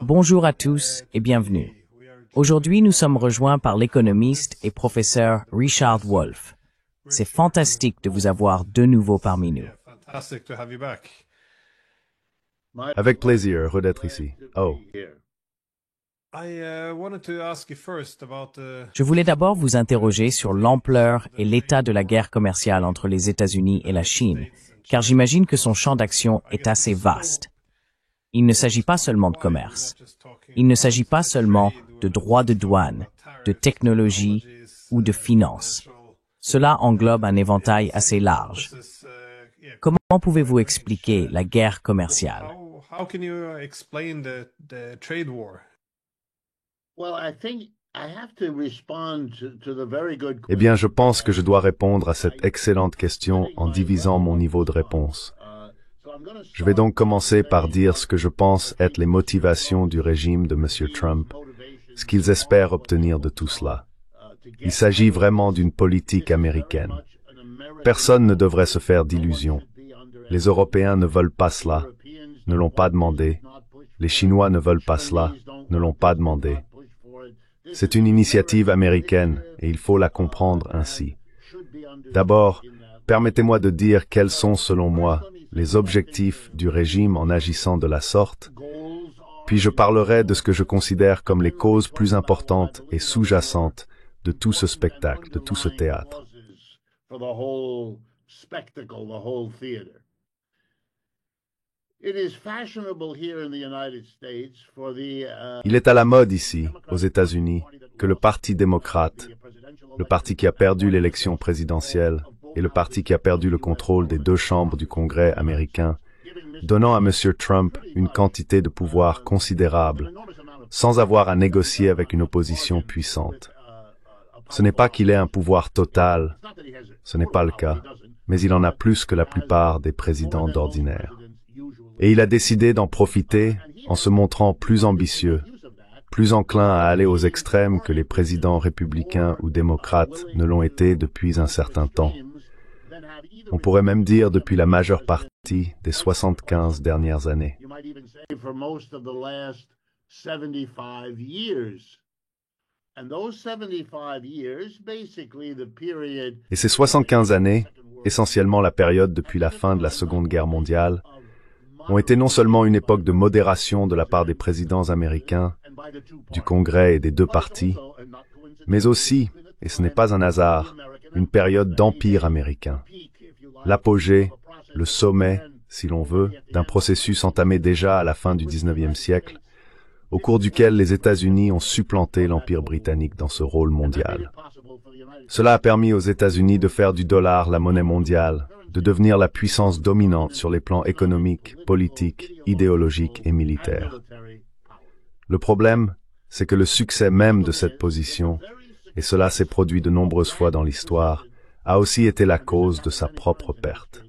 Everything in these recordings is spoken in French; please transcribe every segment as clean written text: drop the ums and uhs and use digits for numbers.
Bonjour à tous et bienvenue. Aujourd'hui, nous sommes rejoints par l'économiste et professeur Richard Wolff. C'est fantastique de vous avoir de nouveau parmi nous. Avec plaisir, heureux d'être ici. Oh, Je voulais d'abord vous interroger sur l'ampleur et l'état de la guerre commerciale entre les États-Unis et la Chine, car j'imagine que son champ d'action est assez vaste. Il ne s'agit pas seulement de commerce. Il ne s'agit pas seulement de droits de douane, de technologie ou de finances. Cela englobe un éventail assez large. Comment pouvez-vous expliquer la guerre commerciale? eh bien, je pense que je dois répondre à cette excellente question en divisant mon niveau de réponse. Je vais donc commencer par dire ce que je pense être les motivations du régime de M. Trump, ce qu'ils espèrent obtenir de tout cela. Il s'agit vraiment d'une politique américaine. Personne ne devrait se faire d'illusions. Les Européens ne veulent pas cela, ne l'ont pas demandé. Les Chinois ne veulent pas cela, ne l'ont pas demandé. C'est une initiative américaine et il faut la comprendre ainsi. D'abord, permettez-moi de dire quels sont, selon moi, les objectifs du régime en agissant de la sorte, puis je parlerai de ce que je considère comme les causes plus importantes et sous-jacentes de tout ce spectacle, de tout ce théâtre. Il est à la mode ici, aux États-Unis, que le Parti démocrate, le parti qui a perdu l'élection présidentielle, et le parti qui a perdu le contrôle des deux chambres du Congrès américain, donnant à M. Trump une quantité de pouvoir considérable, sans avoir à négocier avec une opposition puissante. Ce n'est pas qu'il ait un pouvoir total, ce n'est pas le cas, mais il en a plus que la plupart des présidents d'ordinaire. Et il a décidé d'en profiter en se montrant plus ambitieux, plus enclin à aller aux extrêmes que les présidents républicains ou démocrates ne l'ont été depuis un certain temps. On pourrait même dire depuis la majeure partie des 75 dernières années. Et ces 75 années, essentiellement la période depuis la fin de la Seconde Guerre mondiale, ont été non seulement une époque de modération de la part des présidents américains, du Congrès et des deux partis, mais aussi, et ce n'est pas un hasard, une période d'empire américain. L'apogée, le sommet, si l'on veut, d'un processus entamé déjà à la fin du XIXe siècle, au cours duquel les États-Unis ont supplanté l'Empire britannique dans ce rôle mondial. Cela a permis aux États-Unis de faire du dollar la monnaie mondiale, de devenir la puissance dominante sur les plans économiques, politiques, idéologiques et militaires. Le problème, c'est que le succès même de cette position, et cela s'est produit de nombreuses fois dans l'histoire, a aussi été la cause de sa propre perte.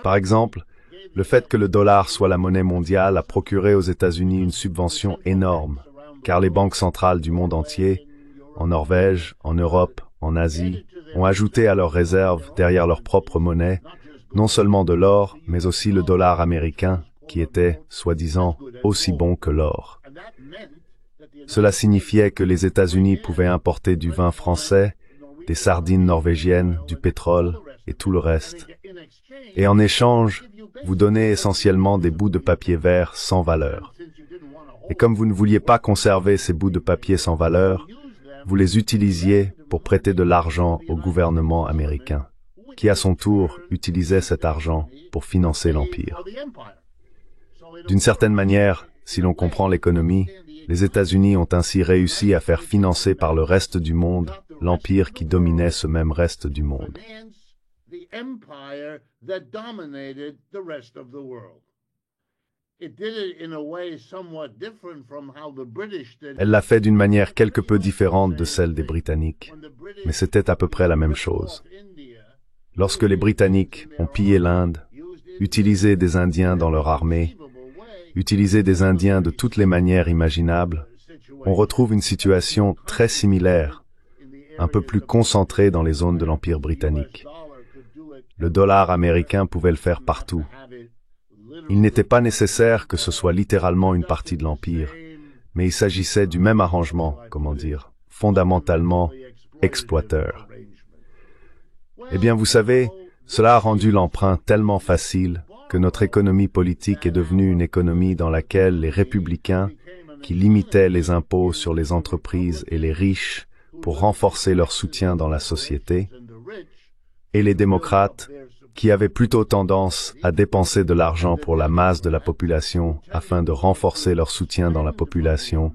Par exemple, le fait que le dollar soit la monnaie mondiale a procuré aux États-Unis une subvention énorme, car les banques centrales du monde entier, en Norvège, en Europe, en Asie, ont ajouté à leurs réserves, derrière leur propre monnaie, non seulement de l'or, mais aussi le dollar américain, qui était, soi-disant, aussi bon que l'or. Cela signifiait que les États-Unis pouvaient importer du vin français, des sardines norvégiennes, du pétrole et tout le reste. Et en échange, vous donnez essentiellement des bouts de papier vert sans valeur. Et comme vous ne vouliez pas conserver ces bouts de papier sans valeur, vous les utilisiez pour prêter de l'argent au gouvernement américain, qui à son tour utilisait cet argent pour financer l'Empire. D'une certaine manière, si l'on comprend l'économie, les États-Unis ont ainsi réussi à faire financer par le reste du monde l'Empire qui dominait ce même reste du monde. Elle l'a fait d'une manière quelque peu différente de celle des Britanniques, mais c'était à peu près la même chose. Lorsque les Britanniques ont pillé l'Inde, utilisé des Indiens dans leur armée, utilisé des Indiens de toutes les manières imaginables, on retrouve une situation très similaire un peu plus concentré dans les zones de l'Empire britannique. Le dollar américain pouvait le faire partout. Il n'était pas nécessaire que ce soit littéralement une partie de l'Empire, mais il s'agissait du même arrangement, fondamentalement exploiteur. Eh bien, vous savez, cela a rendu l'emprunt tellement facile que notre économie politique est devenue une économie dans laquelle les républicains, qui limitaient les impôts sur les entreprises et les riches pour renforcer leur soutien dans la société, et les démocrates, qui avaient plutôt tendance à dépenser de l'argent pour la masse de la population afin de renforcer leur soutien dans la population,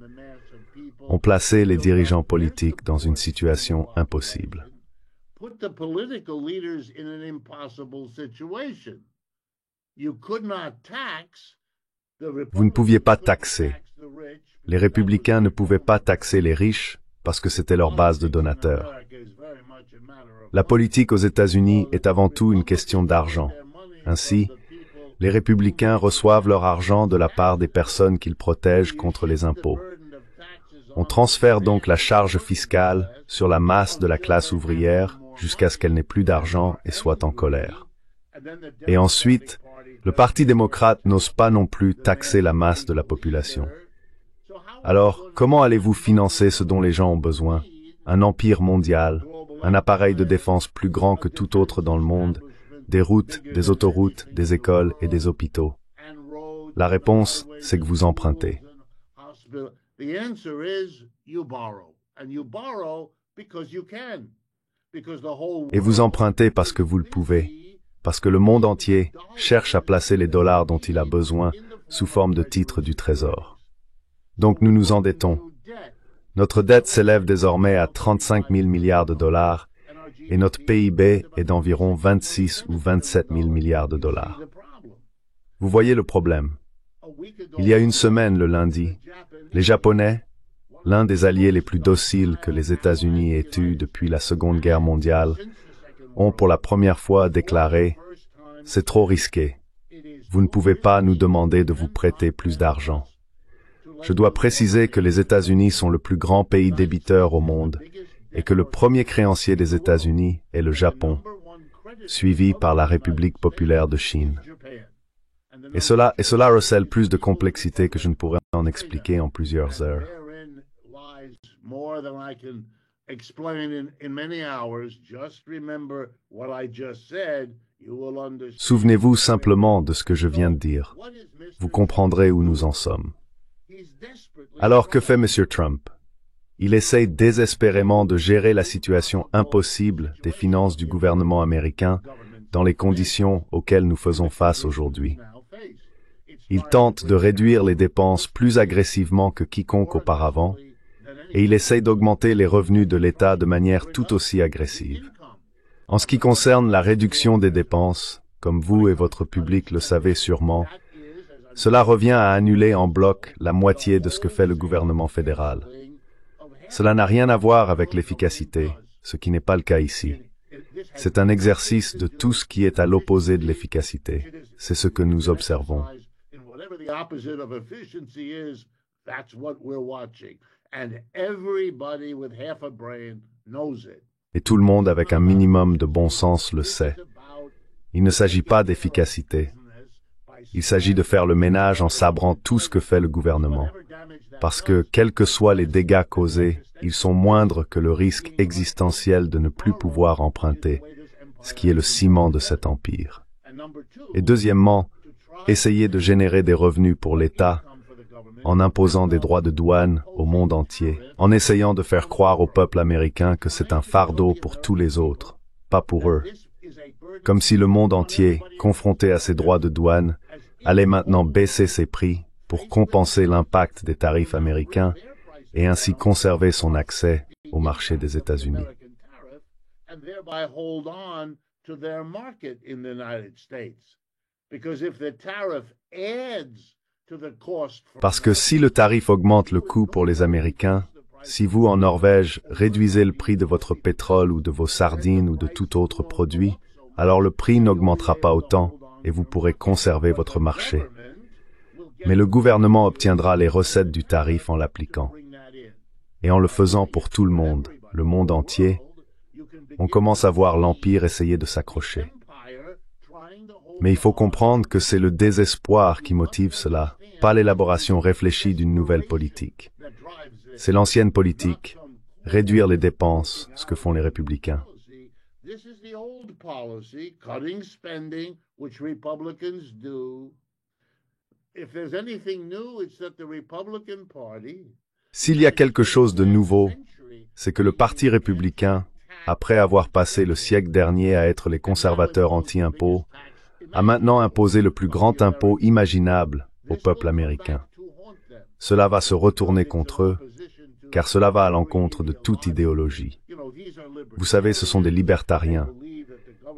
ont placé les dirigeants politiques dans une situation impossible. Vous ne pouviez pas taxer. Les républicains ne pouvaient pas taxer les riches parce que c'était leur base de donateurs. La politique aux États-Unis est avant tout une question d'argent. Ainsi, les républicains reçoivent leur argent de la part des personnes qu'ils protègent contre les impôts. On transfère donc la charge fiscale sur la masse de la classe ouvrière jusqu'à ce qu'elle n'ait plus d'argent et soit en colère. Et ensuite, le Parti démocrate n'ose pas non plus taxer la masse de la population. Alors, comment allez-vous financer ce dont les gens ont besoin? Un empire mondial, un appareil de défense plus grand que tout autre dans le monde, des routes, des autoroutes, des écoles et des hôpitaux. La réponse, c'est que vous empruntez. Et vous empruntez parce que vous le pouvez, parce que le monde entier cherche à placer les dollars dont il a besoin sous forme de titres du Trésor. Donc nous nous endettons. Notre dette s'élève désormais à 35 000 milliards de dollars et notre PIB est d'environ 26 ou 27 000 milliards de dollars. Vous voyez le problème. Il y a une semaine, le lundi, les Japonais, l'un des alliés les plus dociles que les États-Unis aient eus depuis la Seconde Guerre mondiale, ont pour la première fois déclaré « C'est trop risqué. Vous ne pouvez pas nous demander de vous prêter plus d'argent. » Je dois préciser que les États-Unis sont le plus grand pays débiteur au monde et que le premier créancier des États-Unis est le Japon, suivi par la République populaire de Chine. Et cela recèle plus de complexité que je ne pourrais en expliquer en plusieurs heures. Souvenez-vous simplement de ce que je viens de dire. Vous comprendrez où nous en sommes. Alors que fait M. Trump? Il essaye désespérément de gérer la situation impossible des finances du gouvernement américain dans les conditions auxquelles nous faisons face aujourd'hui. Il tente de réduire les dépenses plus agressivement que quiconque auparavant, et il essaye d'augmenter les revenus de l'État de manière tout aussi agressive. En ce qui concerne la réduction des dépenses, comme vous et votre public le savez sûrement, cela revient à annuler en bloc la moitié de ce que fait le gouvernement fédéral. Cela n'a rien à voir avec l'efficacité, ce qui n'est pas le cas ici. C'est un exercice de tout ce qui est à l'opposé de l'efficacité. C'est ce que nous observons. Et tout le monde avec un minimum de bon sens le sait. Il ne s'agit pas d'efficacité. Il s'agit de faire le ménage en sabrant tout ce que fait le gouvernement. Parce que, quels que soient les dégâts causés, ils sont moindres que le risque existentiel de ne plus pouvoir emprunter, ce qui est le ciment de cet empire. Et deuxièmement, essayer de générer des revenus pour l'État en imposant des droits de douane au monde entier, en essayant de faire croire au peuple américain que c'est un fardeau pour tous les autres, pas pour eux. Comme si le monde entier, confronté à ces droits de douane, allait maintenant baisser ses prix pour compenser l'impact des tarifs américains et ainsi conserver son accès au marché des États-Unis. Parce que si le tarif augmente le coût pour les Américains, si vous, en Norvège, réduisez le prix de votre pétrole ou de vos sardines ou de tout autre produit, alors le prix n'augmentera pas autant et vous pourrez conserver votre marché. Mais le gouvernement obtiendra les recettes du tarif en l'appliquant, et en le faisant pour tout le monde, le monde entier, on commence à voir l'Empire essayer de s'accrocher. Mais il faut comprendre que c'est le désespoir qui motive cela, pas l'élaboration réfléchie d'une nouvelle politique. C'est l'ancienne politique, réduire les dépenses, ce que font les républicains. S'il y a quelque chose de nouveau, c'est que le Parti républicain, après avoir passé le siècle dernier à être les conservateurs anti-impôts, a maintenant imposé le plus grand impôt imaginable au peuple américain. Cela va se retourner contre eux, car cela va à l'encontre de toute idéologie. Vous savez, ce sont des libertariens.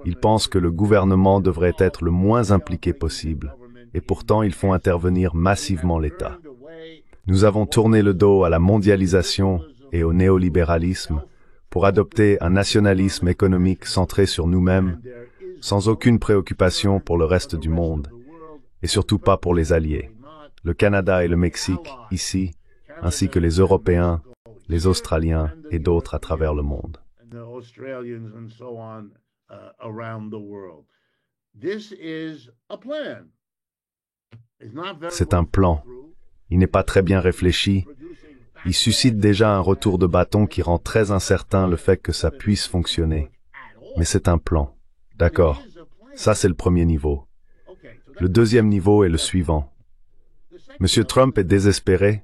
Ils pensent que le gouvernement devrait être le moins impliqué possible, et pourtant ils font intervenir massivement l'État. Nous avons tourné le dos à la mondialisation et au néolibéralisme pour adopter un nationalisme économique centré sur nous-mêmes, sans aucune préoccupation pour le reste du monde, et surtout pas pour les alliés, le Canada et le Mexique, ici, ainsi que les Européens, les Australiens et d'autres à travers le monde. C'est un plan. Il n'est pas très bien réfléchi. Il suscite déjà un retour de bâton qui rend très incertain le fait que ça puisse fonctionner. Mais c'est un plan. D'accord. Ça, c'est le premier niveau. Le deuxième niveau est le suivant. Monsieur Trump est désespéré,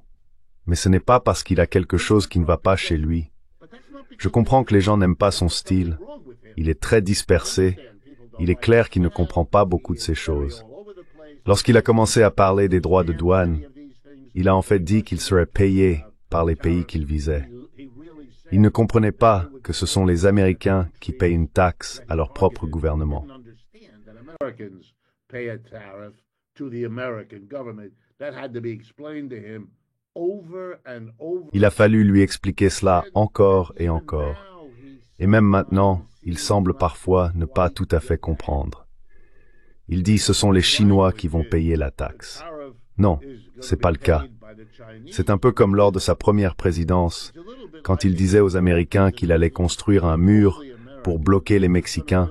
mais ce n'est pas parce qu'il a quelque chose qui ne va pas chez lui. Je comprends que les gens n'aiment pas son style. Il est très dispersé. Il est clair qu'il ne comprend pas beaucoup de ces choses. Lorsqu'il a commencé à parler des droits de douane, il a en fait dit qu'il serait payé par les pays qu'il visait. Il ne comprenait pas que ce sont les Américains qui payent une taxe à leur propre gouvernement. Il a fallu lui expliquer cela encore et encore. Et même maintenant, il semble parfois ne pas tout à fait comprendre. Il dit ce sont les Chinois qui vont payer la taxe. Non, c'est pas le cas. C'est un peu comme lors de sa première présidence, quand il disait aux Américains qu'il allait construire un mur pour bloquer les Mexicains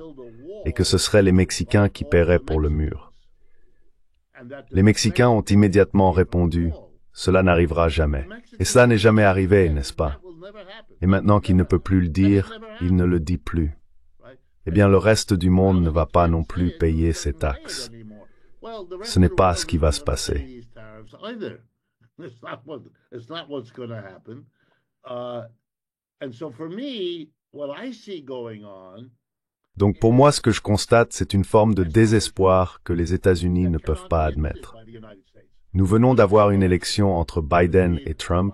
et que ce seraient les Mexicains qui paieraient pour le mur. Les Mexicains ont immédiatement répondu « Cela n'arrivera jamais ». Et cela n'est jamais arrivé, n'est-ce pas? Et maintenant qu'il ne peut plus le dire, il ne le dit plus. Eh bien, le reste du monde ne va pas non plus payer ces taxes. Ce n'est pas ce qui va se passer. Donc pour moi, ce que je constate, c'est une forme de désespoir que les États-Unis ne peuvent pas admettre. Nous venons d'avoir une élection entre Biden et Trump,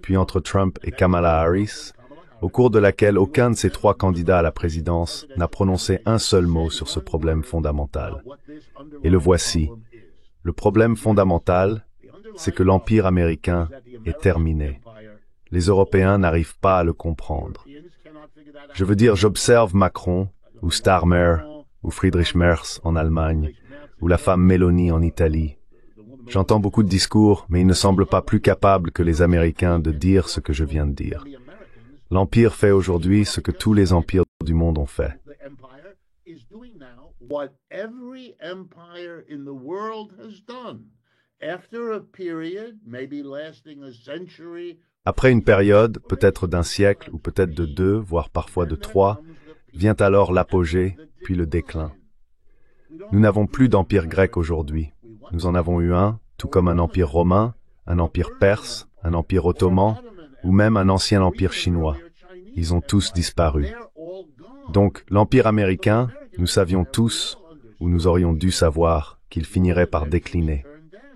puis entre Trump et Kamala Harris, au cours de laquelle aucun de ces trois candidats à la présidence n'a prononcé un seul mot sur ce problème fondamental. Et le voici. Le problème fondamental, c'est que l'Empire américain est terminé. Les Européens n'arrivent pas à le comprendre. Je veux dire, j'observe Macron, ou Starmer, ou Friedrich Merz en Allemagne, ou la femme Meloni en Italie. J'entends beaucoup de discours, mais ils ne semblent pas plus capables que les Américains de dire ce que je viens de dire. L'Empire fait aujourd'hui ce que tous les empires du monde ont fait. Après une période, peut-être d'un siècle, ou peut-être de 2, voire parfois de 3, vient alors l'apogée, puis le déclin. Nous n'avons plus d'empire grec aujourd'hui. Nous en avons eu un, tout comme un empire romain, un empire perse, un empire ottoman, ou même un ancien empire chinois. Ils ont tous disparu. Donc, l'empire américain, nous savions tous, ou nous aurions dû savoir, qu'il finirait par décliner.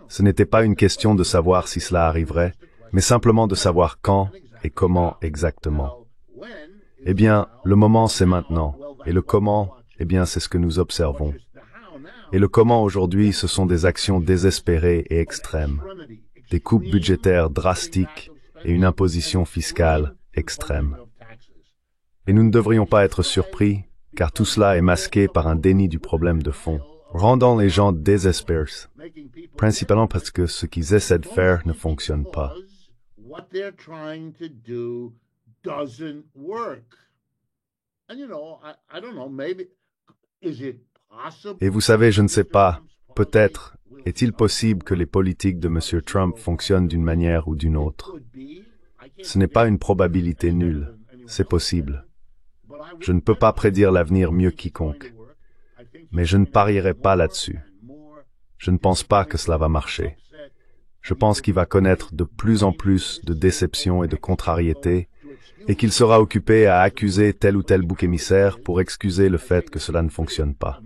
Ce n'était pas une question de savoir si cela arriverait, mais simplement de savoir quand et comment exactement. Eh bien, le moment c'est maintenant, et le comment, eh bien c'est ce que nous observons. Et le comment aujourd'hui, ce sont des actions désespérées et extrêmes, des coupes budgétaires drastiques et une imposition fiscale extrême. Et nous ne devrions pas être surpris, car tout cela est masqué par un déni du problème de fond, rendant les gens désespérés, principalement parce que ce qu'ils essaient de faire ne fonctionne pas. doesn't work. And I don't know, maybe is it possible? Et vous savez, je ne sais pas, peut-être, est-il possible que les politiques de M. Trump fonctionnent d'une manière ou d'une autre? Ce n'est pas une probabilité nulle, c'est possible. Je ne peux pas prédire l'avenir mieux quiconque, mais je ne parierai pas là-dessus. Je ne pense pas que cela va marcher. Je pense qu'il va connaître de plus en plus de déceptions et de contrariétés, et qu'il sera occupé à accuser tel ou tel bouc émissaire pour excuser le fait que cela ne fonctionne pas.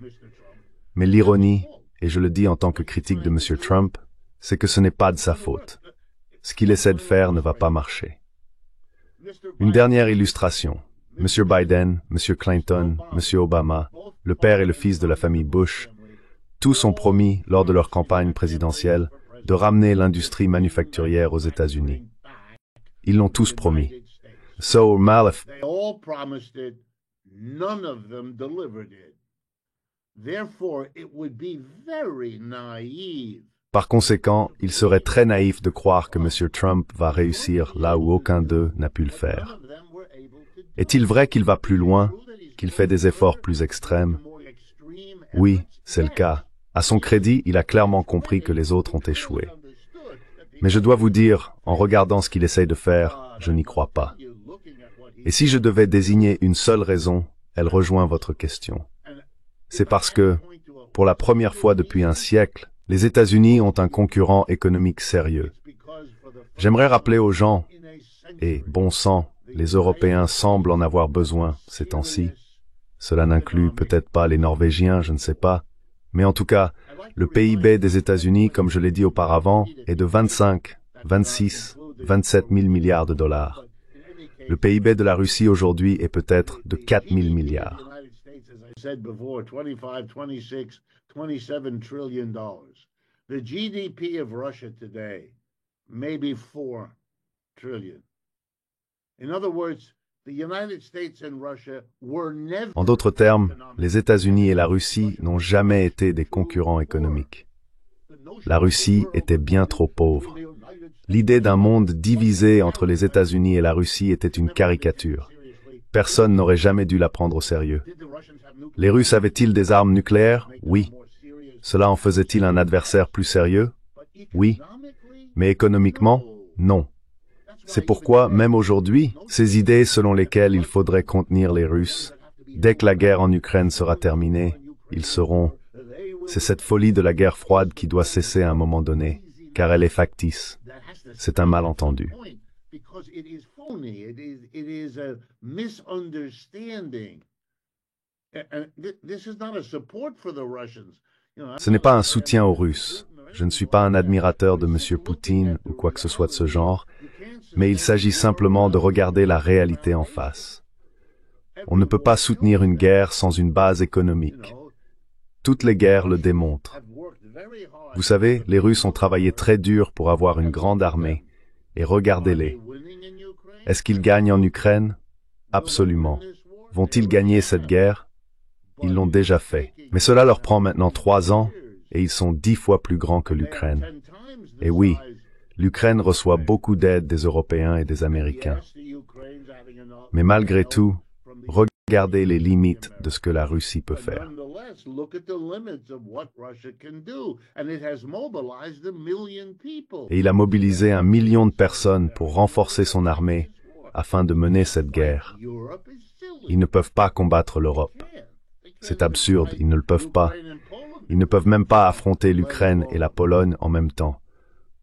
Mais l'ironie, et je le dis en tant que critique de M. Trump, c'est que ce n'est pas de sa faute. Ce qu'il essaie de faire ne va pas marcher. Une dernière illustration. M. Biden, M. Clinton, M. Obama, le père et le fils de la famille Bush, tous ont promis, lors de leur campagne présidentielle, de ramener l'industrie manufacturière aux États-Unis. Ils l'ont tous promis. So, They all promised it, none of them delivered it. Therefore, it would be very naive. Par conséquent, il serait très naïf de croire que M. Trump va réussir là où aucun d'eux n'a pu le faire. Est-il vrai qu'il va plus loin, qu'il fait des efforts plus extrêmes? Oui, c'est le cas. À son crédit, il a clairement compris que les autres ont échoué. Mais je dois vous dire, en regardant ce qu'il essaye de faire, je n'y crois pas. Et si je devais désigner une seule raison, elle rejoint votre question. C'est parce que, pour la première fois depuis un siècle, les États-Unis ont un concurrent économique sérieux. J'aimerais rappeler aux gens, et bon sang, les Européens semblent en avoir besoin ces temps-ci. Cela n'inclut peut-être pas les Norvégiens, je ne sais pas. Mais en tout cas, le PIB des États-Unis, comme je l'ai dit auparavant, est de 25, 26, 27 000 milliards de dollars. Le PIB de la Russie aujourd'hui est peut-être de 4 000 milliards. $27 trillion. The GDP of Russia today, maybe 4 trillion. In other words, the United States and Russia were never... En d'autres termes, les États-Unis et la Russie n'ont jamais été des concurrents économiques. La Russie était bien trop pauvre. L'idée d'un monde divisé entre les États-Unis et la Russie était une caricature. Personne n'aurait jamais dû la prendre au sérieux. Les Russes avaient-ils des armes nucléaires? Oui. Cela en faisait-il un adversaire plus sérieux? Oui. Mais économiquement? Non. C'est pourquoi, même aujourd'hui, ces idées selon lesquelles il faudrait contenir les Russes, dès que la guerre en Ukraine sera terminée, ils seront... C'est cette folie de la guerre froide qui doit cesser à un moment donné, car elle est factice. C'est un malentendu. Ce n'est pas un soutien aux Russes. Je ne suis pas un admirateur de M. Poutine ou quoi que ce soit de ce genre, mais il s'agit simplement de regarder la réalité en face. On ne peut pas soutenir une guerre sans une base économique. Toutes les guerres le démontrent. Vous savez, les Russes ont travaillé très dur pour avoir une grande armée, et regardez-les. Est-ce qu'ils gagnent en Ukraine? Absolument. Vont-ils gagner cette guerre? Ils l'ont déjà fait. Mais cela leur prend maintenant 3 ans, et ils sont 10 fois plus grands que l'Ukraine. Et oui, l'Ukraine reçoit beaucoup d'aide des Européens et des Américains. Mais malgré tout, regardez les limites de ce que la Russie peut faire. Et il a mobilisé 1 million de personnes pour renforcer son armée afin de mener cette guerre. Ils ne peuvent pas combattre l'Europe. C'est absurde, ils ne le peuvent pas. Ils ne peuvent même pas affronter l'Ukraine et la Pologne en même temps.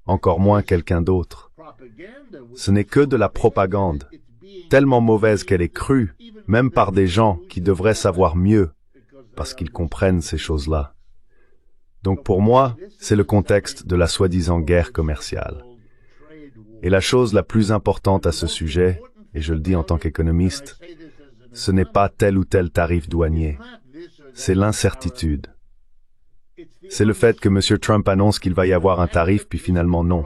Encore moins quelqu'un d'autre. Ce n'est que de la propagande, tellement mauvaise qu'elle est crue, même par des gens qui devraient savoir mieux, parce qu'ils comprennent ces choses-là. Donc pour moi, c'est le contexte de la soi-disant guerre commerciale. Et la chose la plus importante à ce sujet, et je le dis en tant qu'économiste, ce n'est pas tel ou tel tarif douanier, c'est l'incertitude. C'est le fait que M. Trump annonce qu'il va y avoir un tarif, puis finalement non.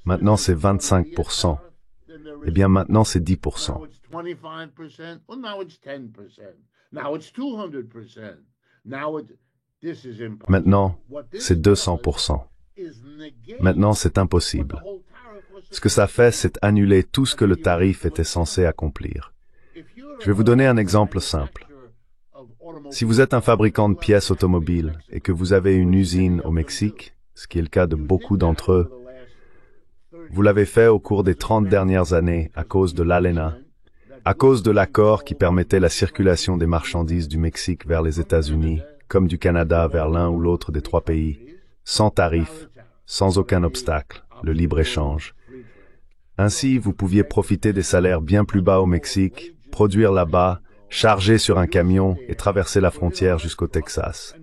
Maintenant c'est 25%. Eh bien maintenant c'est 10%. Maintenant, c'est 200%. Maintenant, c'est impossible. Ce que ça fait, c'est annuler tout ce que le tarif était censé accomplir. Je vais vous donner un exemple simple. Si vous êtes un fabricant de pièces automobiles et que vous avez une usine au Mexique, ce qui est le cas de beaucoup d'entre eux, vous l'avez fait au cours des 30 dernières années à cause de l'ALENA, à cause de l'accord qui permettait la circulation des marchandises du Mexique vers les États-Unis, comme du Canada vers l'un ou l'autre des 3 pays, sans tarif, sans aucun obstacle, le libre-échange. Ainsi, vous pouviez profiter des salaires bien plus bas au Mexique, produire là-bas, charger sur un camion et traverser la frontière jusqu'au Texas.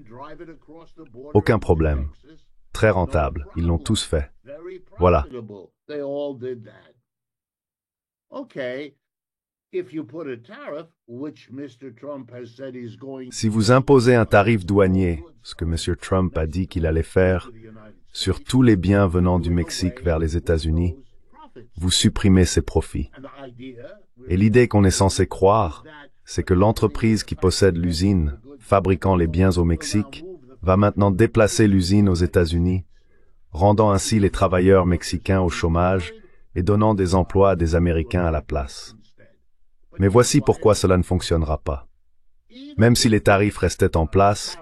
Aucun problème. Très rentable. Ils l'ont tous fait. Voilà. Si vous imposez un tarif douanier, ce que M. Trump a dit qu'il allait faire, sur tous les biens venant du Mexique vers les États-Unis, vous supprimez ces profits. Et l'idée qu'on est censé croire, c'est que l'entreprise qui possède l'usine, fabriquant les biens au Mexique, va maintenant déplacer l'usine aux États-Unis, rendant ainsi les travailleurs mexicains au chômage et donnant des emplois à des Américains à la place. Mais voici pourquoi cela ne fonctionnera pas. Même si les tarifs restaient en place,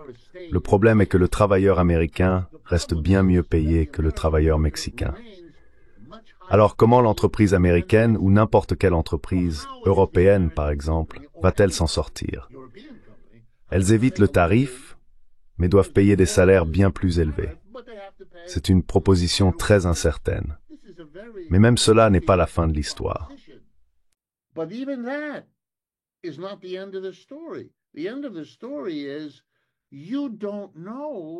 le problème est que le travailleur américain reste bien mieux payé que le travailleur mexicain. Alors comment l'entreprise américaine ou n'importe quelle entreprise, européenne par exemple, va-t-elle s'en sortir? Elles évitent le tarif, mais doivent payer des salaires bien plus élevés. C'est une proposition très incertaine. Mais même cela n'est pas la fin de l'histoire.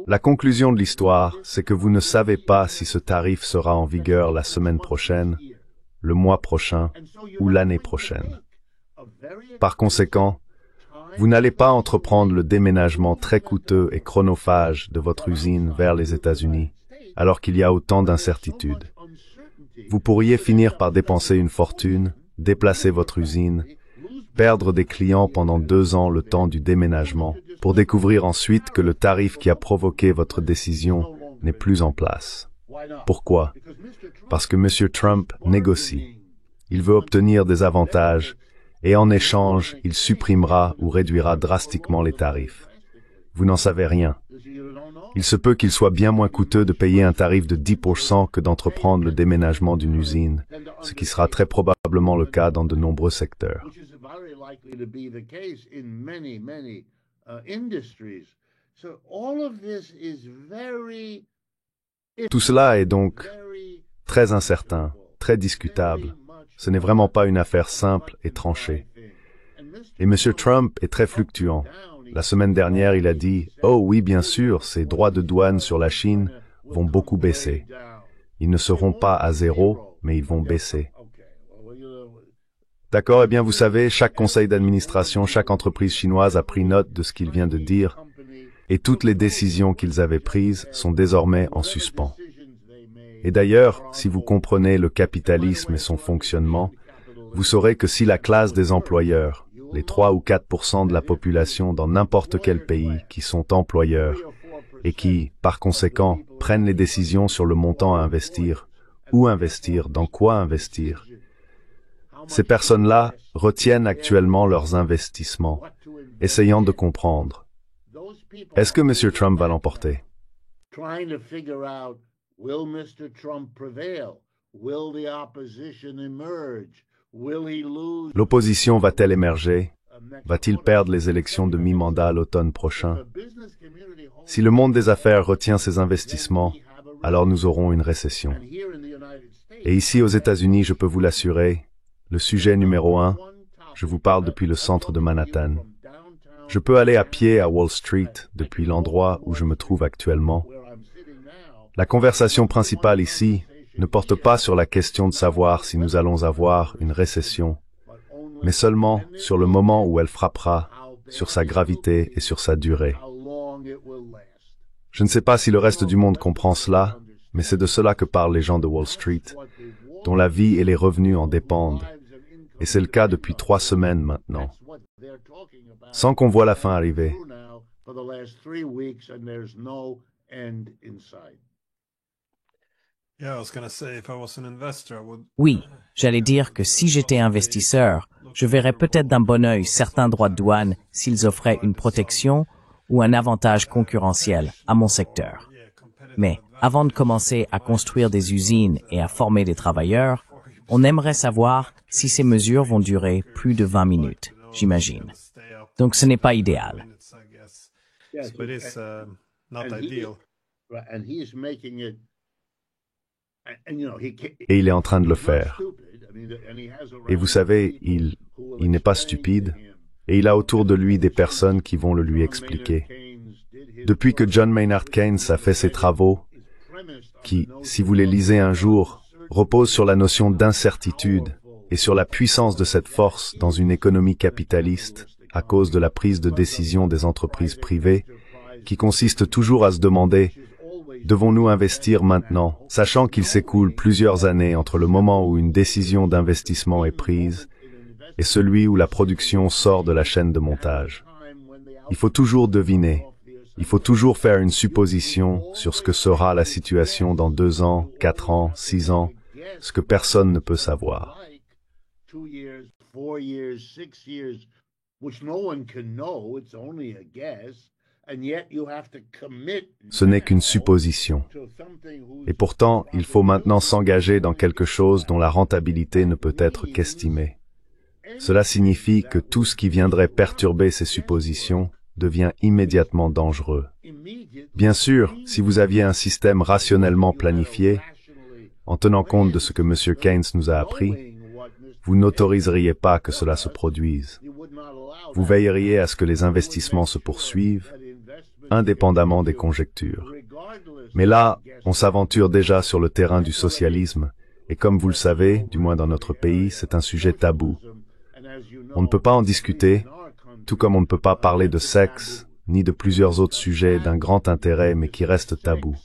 La conclusion de l'histoire, c'est que vous ne savez pas si ce tarif sera en vigueur la semaine prochaine, le mois prochain ou l'année prochaine. Par conséquent, vous n'allez pas entreprendre le déménagement très coûteux et chronophage de votre usine vers les États-Unis, alors qu'il y a autant d'incertitudes. Vous pourriez finir par dépenser une fortune, déplacer votre usine, perdre des clients pendant 2 ans le temps du déménagement, pour découvrir ensuite que le tarif qui a provoqué votre décision n'est plus en place. Pourquoi? Parce que M. Trump négocie. Il veut obtenir des avantages, et en échange, il supprimera ou réduira drastiquement les tarifs. Vous n'en savez rien. Il se peut qu'il soit bien moins coûteux de payer un tarif de 10% que d'entreprendre le déménagement d'une usine, ce qui sera très probablement le cas dans de nombreux secteurs. Tout cela est donc très incertain, très discutable. Ce n'est vraiment pas une affaire simple et tranchée. Et M. Trump est très fluctuant. La semaine dernière, il a dit « Oh oui, bien sûr, ces droits de douane sur la Chine vont beaucoup baisser. Ils ne seront pas à 0, mais ils vont baisser. » D'accord, eh bien vous savez, chaque conseil d'administration, chaque entreprise chinoise a pris note de ce qu'il vient de dire, et toutes les décisions qu'ils avaient prises sont désormais en suspens. Et d'ailleurs, si vous comprenez le capitalisme et son fonctionnement, vous saurez que si la classe des employeurs, les 3 ou 4% de la population dans n'importe quel pays qui sont employeurs et qui, par conséquent, prennent les décisions sur le montant à investir, où investir, dans quoi investir, ces personnes-là retiennent actuellement leurs investissements, essayant de comprendre. Est-ce que M. Trump va l'emporter? L'opposition va-t-elle émerger? Va-t-il perdre les élections de mi-mandat à l'automne prochain? Si le monde des affaires retient ses investissements, alors nous aurons une récession. Et ici aux États-Unis, je peux vous l'assurer, le sujet numéro 1, je vous parle depuis le centre de Manhattan. Je peux aller à pied à Wall Street depuis l'endroit où je me trouve actuellement. La conversation principale ici ne porte pas sur la question de savoir si nous allons avoir une récession, mais seulement sur le moment où elle frappera, sur sa gravité et sur sa durée. Je ne sais pas si le reste du monde comprend cela, mais c'est de cela que parlent les gens de Wall Street, dont la vie et les revenus en dépendent. Et c'est le cas depuis 3 semaines maintenant, sans qu'on voit la fin arriver. Oui, j'allais dire que si j'étais investisseur, je verrais peut-être d'un bon œil certains droits de douane s'ils offraient une protection ou un avantage concurrentiel à mon secteur. Mais avant de commencer à construire des usines et à former des travailleurs, on aimerait savoir si ces mesures vont durer plus de 20 minutes, j'imagine. Donc ce n'est pas idéal. Yes, and he is making it, and you know, Et il est en train de le faire. Et vous savez, il n'est pas stupide, et il a autour de lui des personnes qui vont le lui expliquer. Depuis que John Maynard Keynes a fait ses travaux, qui, si vous les lisez un jour, reposent sur la notion d'incertitude et sur la puissance de cette force dans une économie capitaliste, à cause de la prise de décision des entreprises privées, qui consiste toujours à se demander « Devons-nous investir maintenant ?» sachant qu'il s'écoule plusieurs années entre le moment où une décision d'investissement est prise et celui où la production sort de la chaîne de montage. Il faut toujours deviner, il faut toujours faire une supposition sur ce que sera la situation dans 2 ans, 4 ans, 6 ans, ce que personne ne peut savoir. Ce n'est qu'une supposition. Et pourtant, il faut maintenant s'engager dans quelque chose dont la rentabilité ne peut être qu'estimée. Cela signifie que tout ce qui viendrait perturber ces suppositions devient immédiatement dangereux. Bien sûr, si vous aviez un système rationnellement planifié, en tenant compte de ce que M. Keynes nous a appris, vous n'autoriseriez pas que cela se produise. Vous veilleriez à ce que les investissements se poursuivent, indépendamment des conjectures. Mais là, on s'aventure déjà sur le terrain du socialisme, et comme vous le savez, du moins dans notre pays, c'est un sujet tabou. On ne peut pas en discuter, tout comme on ne peut pas parler de sexe, ni de plusieurs autres sujets d'un grand intérêt, mais qui restent tabous.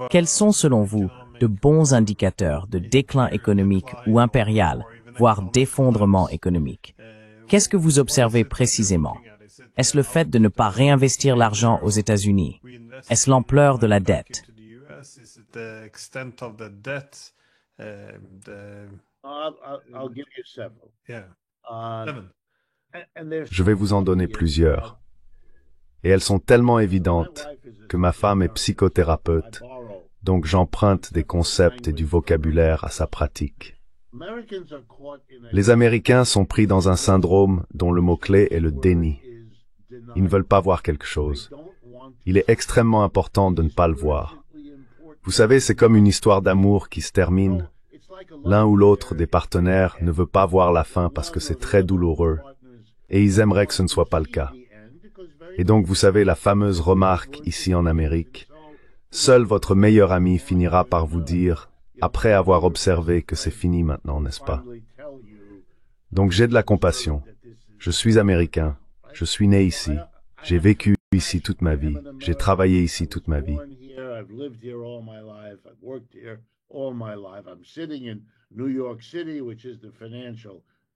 Quels sont, selon vous, de bons indicateurs de déclin économique ou impérial, voire d'effondrement économique? Qu'est-ce que vous observez précisément? Est-ce le fait de ne pas réinvestir l'argent aux États-Unis? Est-ce l'ampleur de la dette? Je vais vous en donner plusieurs. Et elles sont tellement évidentes que ma femme est psychothérapeute, donc j'emprunte des concepts et du vocabulaire à sa pratique. Les Américains sont pris dans un syndrome dont le mot-clé est le déni. Ils ne veulent pas voir quelque chose. Il est extrêmement important de ne pas le voir. Vous savez, c'est comme une histoire d'amour qui se termine. L'un ou l'autre des partenaires ne veut pas voir la fin parce que c'est très douloureux, et ils aimeraient que ce ne soit pas le cas. Et donc, vous savez, la fameuse remarque ici en Amérique, seul votre meilleur ami finira par vous dire, après avoir observé que c'est fini maintenant, n'est-ce pas? Donc j'ai de la compassion. Je suis américain. Je suis né ici. J'ai vécu ici toute ma vie. J'ai travaillé ici toute ma vie.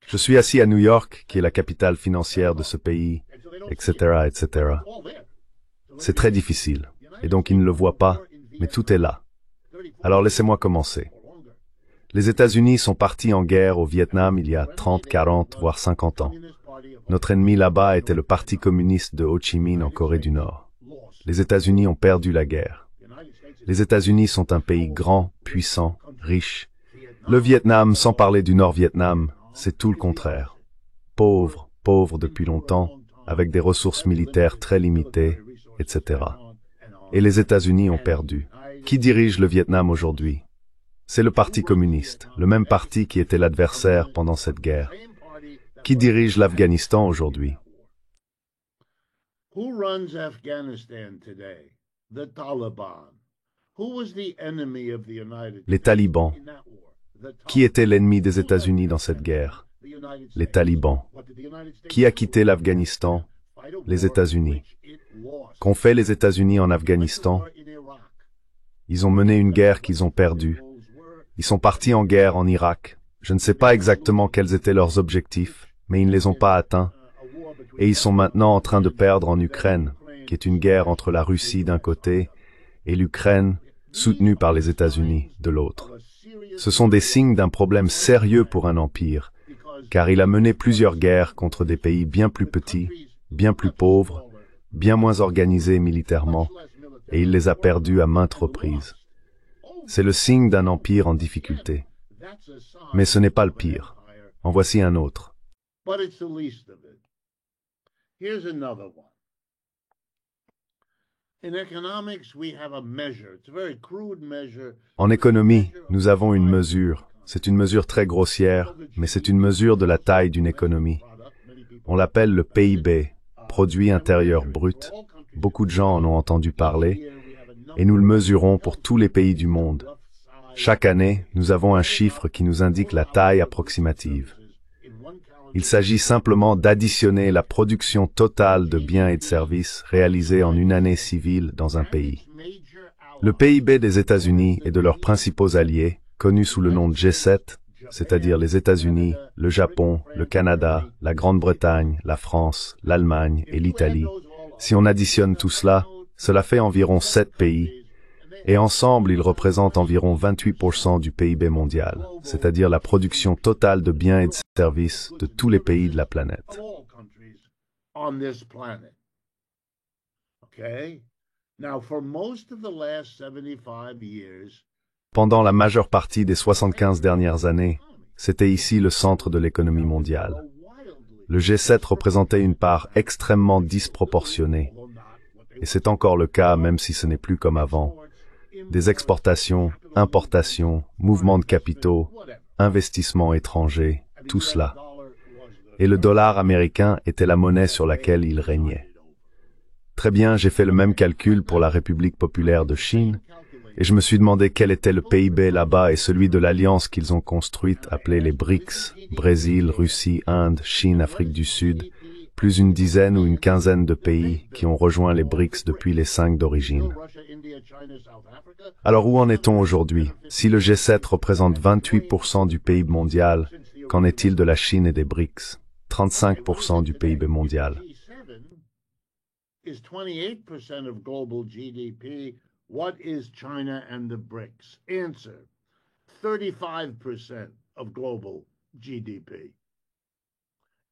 Je suis assis à New York, qui est la capitale financière de ce pays, etc., etc. C'est très difficile, et donc ils ne le voient pas, mais tout est là. Alors laissez-moi commencer. Les États-Unis sont partis en guerre au Vietnam il y a 30, 40, voire 50 ans. Notre ennemi là-bas était le Parti communiste de Ho Chi Minh en Corée du Nord. Les États-Unis ont perdu la guerre. Les États-Unis sont un pays grand, puissant, riche. Le Vietnam, sans parler du Nord-Vietnam, c'est tout le contraire. Pauvre, pauvre depuis longtemps, avec des ressources militaires très limitées, etc. Et les États-Unis ont perdu. Qui dirige le Vietnam aujourd'hui? C'est le Parti communiste, le même parti qui était l'adversaire pendant cette guerre. Qui dirige l'Afghanistan aujourd'hui? Who runs Afghanistan today? The Taliban. Who was the enemy of the United Les talibans. States in that war? Qui était l'ennemi des États-Unis dans cette guerre? Les talibans. Qui a quitté l'Afghanistan? Les États-Unis. Qu'ont fait les États-Unis en Afghanistan? Ils ont mené une guerre qu'ils ont perdue. Ils sont partis en guerre en Irak. Je ne sais pas exactement quels étaient leurs objectifs, mais ils ne les ont pas atteints, et ils sont maintenant en train de perdre en Ukraine, qui est une guerre entre la Russie d'un côté et l'Ukraine, soutenue par les États-Unis, de l'autre. Ce sont des signes d'un problème sérieux pour un empire, car il a mené plusieurs guerres contre des pays bien plus petits, bien plus pauvres, bien moins organisés militairement, et il les a perdus à maintes reprises. C'est le signe d'un empire en difficulté. Mais ce n'est pas le pire. En voici un autre. En économie, nous avons une mesure. C'est une mesure très grossière, mais c'est une mesure de la taille d'une économie. On l'appelle le PIB, Produit intérieur brut. Beaucoup de gens en ont entendu parler, et nous le mesurons pour tous les pays du monde. Chaque année, nous avons un chiffre qui nous indique la taille approximative. Il s'agit simplement d'additionner la production totale de biens et de services réalisés en une année civile dans un pays. Le PIB des États-Unis et de leurs principaux alliés, connus sous le nom de G7, c'est-à-dire les États-Unis, le Japon, le Canada, la Grande-Bretagne, la France, l'Allemagne et l'Italie. Si on additionne tout cela, cela fait environ 7 pays, et ensemble ils représentent environ 28% du PIB mondial, c'est-à-dire la production totale de biens et de services de tous les pays de la planète. Pendant la majeure partie des 75 dernières années, c'était ici le centre de l'économie mondiale. Le G7 représentait une part extrêmement disproportionnée, et c'est encore le cas même si ce n'est plus comme avant. Des exportations, importations, mouvements de capitaux, investissements étrangers, tout cela. Et le dollar américain était la monnaie sur laquelle il régnait. Très bien, j'ai fait le même calcul pour la République populaire de Chine, et je me suis demandé quel était le PIB là-bas et celui de l'alliance qu'ils ont construite, appelée les BRICS, Brésil, Russie, Inde, Chine, Afrique du Sud, plus une dizaine ou une quinzaine de pays qui ont rejoint les BRICS depuis les 5 d'origine. Alors où en est-on aujourd'hui? Si le G7 représente 28% du PIB mondial, qu'en est-il de la Chine et des BRICS? 35% du PIB mondial. What is China and the BRICS? Answer, 35% of global GDP.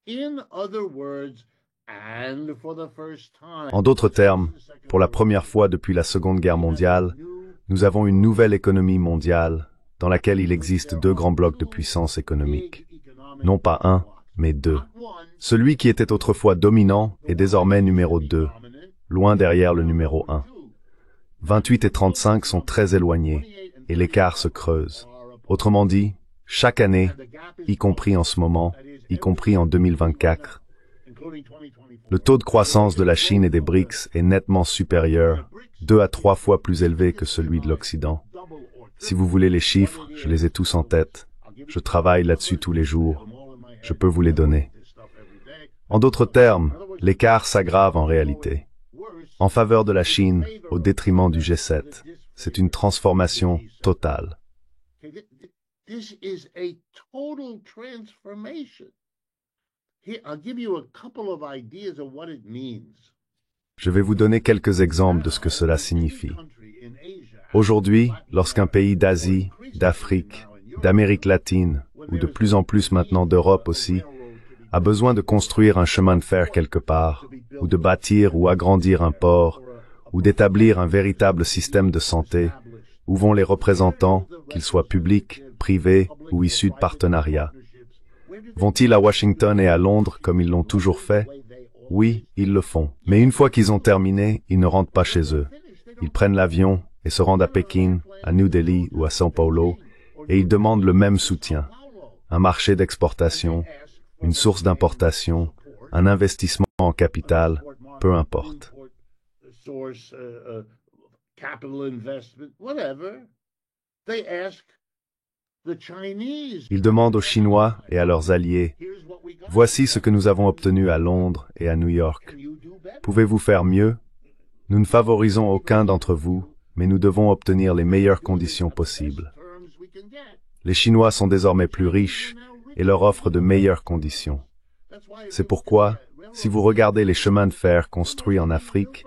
In other words, and for the first time, en d'autres termes, pour la première fois depuis la Seconde Guerre mondiale, nous avons une nouvelle économie mondiale dans laquelle il existe 2 grands blocs de puissance économique. Non pas un, mais 2. Celui qui était autrefois dominant est désormais numéro 2, loin derrière le numéro 1. 28 et 35 sont très éloignés, et l'écart se creuse. Autrement dit, chaque année, y compris en ce moment, y compris en 2024, le taux de croissance de la Chine et des BRICS est nettement supérieur, 2 à 3 fois plus élevé que celui de l'Occident. Si vous voulez les chiffres, je les ai tous en tête. Je travaille là-dessus tous les jours. Je peux vous les donner. En d'autres termes, l'écart s'aggrave en réalité. En faveur de la Chine, au détriment du G7. C'est une transformation totale. Je vais vous donner quelques exemples de ce que cela signifie. Aujourd'hui, lorsqu'un pays d'Asie, d'Afrique, d'Amérique latine, ou de plus en plus maintenant d'Europe aussi, a besoin de construire un chemin de fer quelque part, ou de bâtir ou agrandir un port, ou d'établir un véritable système de santé, où vont les représentants, qu'ils soient publics, privés ou issus de partenariats? Vont-ils à Washington et à Londres comme ils l'ont toujours fait? Oui, ils le font. Mais une fois qu'ils ont terminé, ils ne rentrent pas chez eux. Ils prennent l'avion et se rendent à Pékin, à New Delhi ou à São Paulo, et ils demandent le même soutien. Un marché d'exportation, une source d'importation, un investissement en capital, peu importe. Ils demandent aux Chinois et à leurs alliés, « Voici ce que nous avons obtenu à Londres et à New York. Pouvez-vous faire mieux? Nous ne favorisons aucun d'entre vous, mais nous devons obtenir les meilleures conditions possibles. » Les Chinois sont désormais plus riches et leur offrent de meilleures conditions. C'est pourquoi, si vous regardez les chemins de fer construits en Afrique,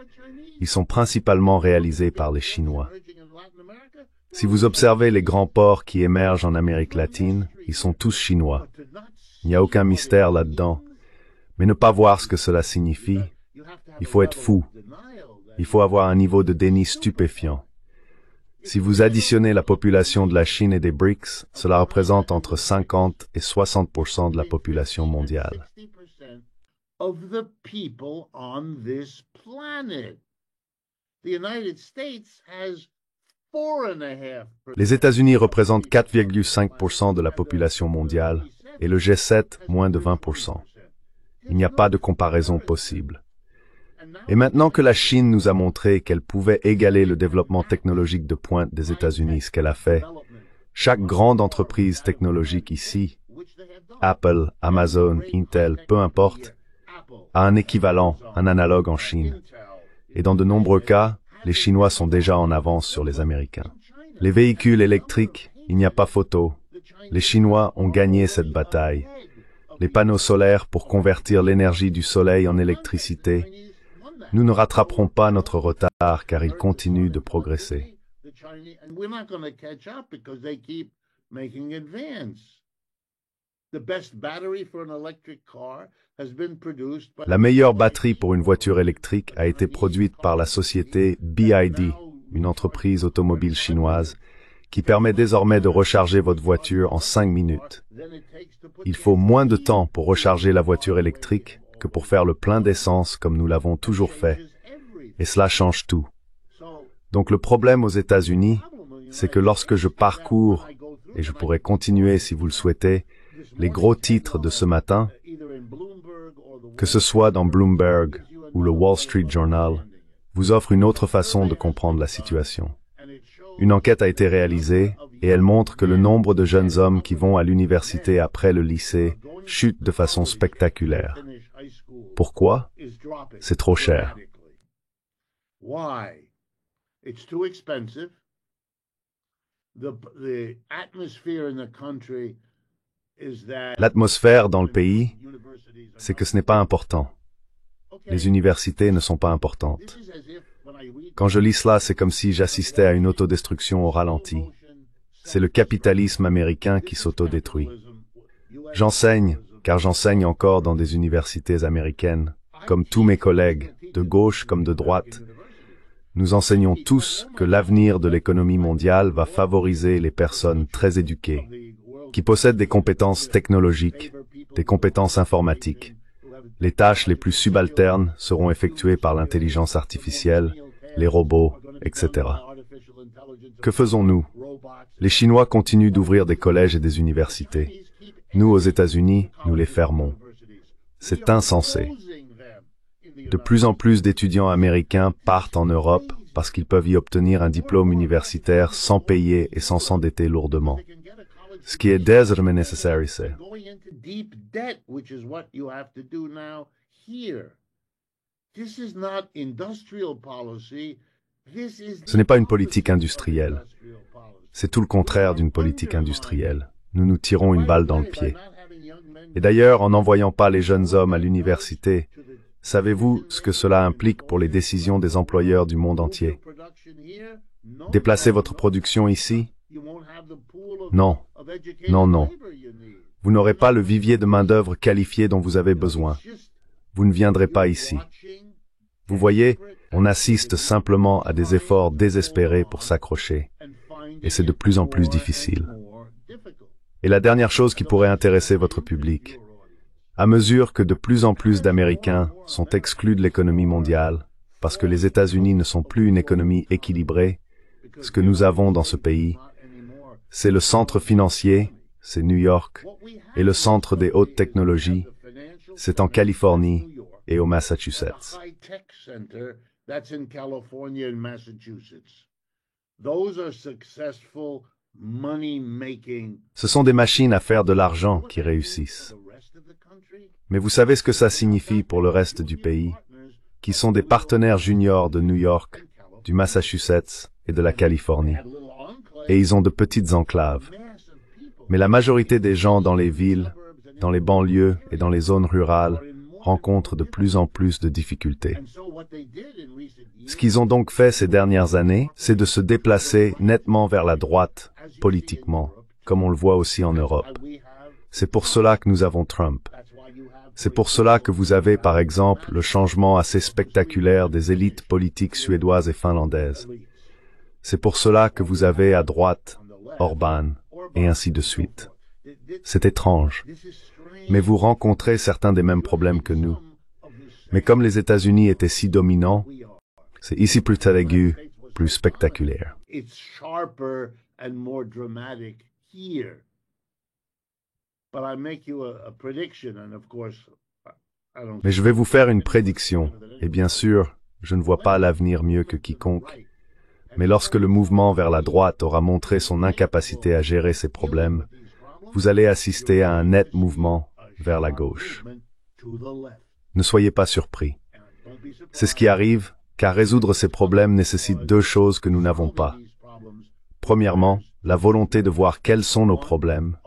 ils sont principalement réalisés par les Chinois. Si vous observez les grands ports qui émergent en Amérique latine, ils sont tous chinois. Il n'y a aucun mystère là-dedans. Mais ne pas voir ce que cela signifie, il faut être fou. Il faut avoir un niveau de déni stupéfiant. Si vous additionnez la population de la Chine et des BRICS, cela représente entre 50 et 60% de la population mondiale. Of the people on this planet. The United States has 4.5%. Les États-Unis représentent 4,5% de la population mondiale et le G7 moins de 20%. Il n'y a pas de comparaison possible. Et maintenant que la Chine nous a montré qu'elle pouvait égaler le développement technologique de pointe des États-Unis, ce qu'elle a fait, chaque grande entreprise technologique ici, Apple, Amazon, Intel, peu importe, a un équivalent, un analogue en Chine. Et dans de nombreux cas, les Chinois sont déjà en avance sur les Américains. Les véhicules électriques, il n'y a pas photo. Les Chinois ont gagné cette bataille. Les panneaux solaires pour convertir l'énergie du soleil en électricité, nous ne rattraperons pas notre retard car ils continuent de progresser. La meilleure batterie pour une voiture électrique a été produite par la société BYD, une entreprise automobile chinoise, qui permet désormais de recharger votre voiture en 5 minutes. Il faut moins de temps pour recharger la voiture électrique que pour faire le plein d'essence comme nous l'avons toujours fait. Et cela change tout. Donc le problème aux États-Unis, c'est que lorsque je parcours, et je pourrais continuer si vous le souhaitez, les gros titres de ce matin, que ce soit dans Bloomberg ou le Wall Street Journal, vous offre une autre façon de comprendre la situation. Une enquête a été réalisée et elle montre que le nombre de jeunes hommes qui vont à l'université après le lycée chute de façon spectaculaire. Pourquoi? C'est trop cher. L'atmosphère dans le pays, c'est que ce n'est pas important. Les universités ne sont pas importantes. Quand je lis cela, c'est comme si j'assistais à une autodestruction au ralenti. C'est le capitalisme américain qui s'autodétruit. J'enseigne, car j'enseigne encore dans des universités américaines, comme tous mes collègues, de gauche comme de droite. Nous enseignons tous que l'avenir de l'économie mondiale va favoriser les personnes très éduquées, qui possèdent des compétences technologiques, des compétences informatiques. Les tâches les plus subalternes seront effectuées par l'intelligence artificielle, les robots, etc. Que faisons-nous? Les Chinois continuent d'ouvrir des collèges et des universités. Nous, aux États-Unis, nous les fermons. C'est insensé. De plus en plus d'étudiants américains partent en Europe parce qu'ils peuvent y obtenir un diplôme universitaire sans payer et sans s'endetter lourdement. Ce qui est désormais nécessaire, c'est... Ce n'est pas une politique industrielle. C'est tout le contraire d'une politique industrielle. Nous nous tirons une balle dans le pied. Et d'ailleurs, en n'envoyant pas les jeunes hommes à l'université, savez-vous ce que cela implique pour les décisions des employeurs du monde entier? Déplacer votre production ici? Non. Non, non. Vous n'aurez pas le vivier de main-d'œuvre qualifiée dont vous avez besoin. Vous ne viendrez pas ici. Vous voyez, on assiste simplement à des efforts désespérés pour s'accrocher. Et c'est de plus en plus difficile. Et la dernière chose qui pourrait intéresser votre public, à mesure que de plus en plus d'Américains sont exclus de l'économie mondiale, parce que les États-Unis ne sont plus une économie équilibrée, ce que nous avons dans ce pays, c'est le centre financier, c'est New York, et le centre des hautes technologies, c'est en Californie et au Massachusetts. Ce sont des machines à faire de l'argent qui réussissent. Mais vous savez ce que ça signifie pour le reste du pays, qui sont des partenaires juniors de New York, du Massachusetts et de la Californie. Et ils ont de petites enclaves. Mais la majorité des gens dans les villes, dans les banlieues et dans les zones rurales, rencontrent de plus en plus de difficultés. Ce qu'ils ont donc fait ces dernières années, c'est de se déplacer nettement vers la droite, politiquement, comme on le voit aussi en Europe. C'est pour cela que nous avons Trump. C'est pour cela que vous avez, par exemple, le changement assez spectaculaire des élites politiques suédoises et finlandaises. C'est pour cela que vous avez à droite Orban, et ainsi de suite. C'est étrange. Mais vous rencontrez certains des mêmes problèmes que nous. Mais comme les États-Unis étaient si dominants, c'est ici plus aigu, plus spectaculaire. Mais je vais vous faire une prédiction, et bien sûr, je ne vois pas l'avenir mieux que quiconque. Mais lorsque le mouvement vers la droite aura montré son incapacité à gérer ses problèmes, vous allez assister à un net mouvement vers la gauche. Ne soyez pas surpris. C'est ce qui arrive, car résoudre ces problèmes nécessite deux choses que nous n'avons pas. Premièrement, la volonté de voir quels sont nos problèmes,